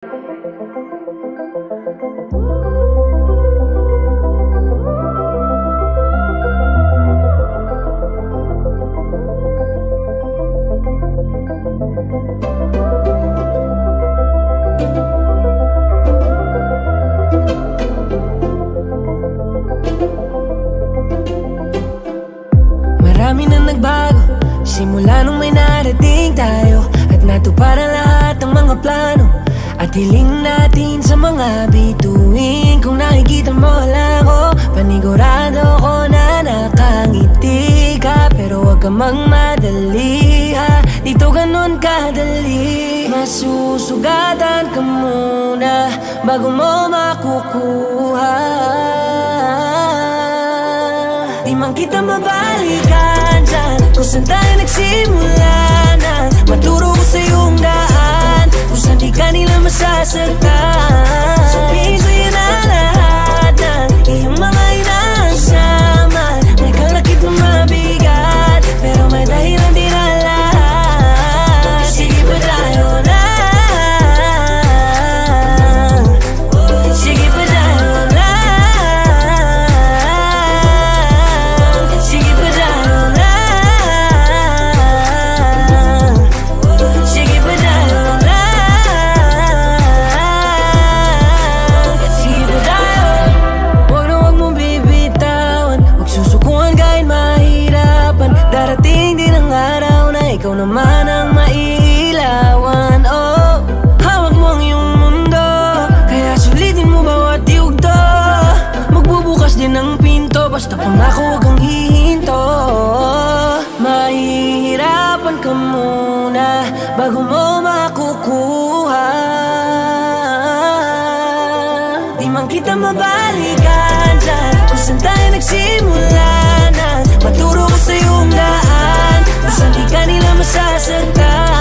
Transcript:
Marami na nagbago simula nung may narating tayo, at natuparan lahat ng mga plano at hiling natin sa mga bituin. Kung nakikita mo lang ako, panigurado ko na nakangiti ka. Pero wag ka magmadali ha, dito ganun kadali. Masusugatan ka muna bago mo makukuha. Di man kita mabalikan dyan kung saan tayo nagsimula na. Maturo ko sa iyong daan kung saan di ka nila masasagtan. Sabihin sa'yo na lahat ng iyong mga inaasaman. May kalakip na mabigat pero may dahilan din na lahat. Sige pa tayo na, sige pa tayo na, sige pa tayo na, sige pa tayo na, sige pa tayo. Huwag na huwag mong bibitawan, huwag susukuan kahit mahirapan. Darating din ang araw na ikaw naman ang maiilawan. Oh, hawak mo ang iyong mundo, kaya sulitin mo bawat yugto. Magbubukas din ang pinto, basta pangako huwag kang hihinto. Mahihirapan ka muna bago mo makukuha. Di man kita mabalikan dyan kung saan tayo nagsimula na. Maturo ko sa iyong daan kung saan di ka nila masasagtan.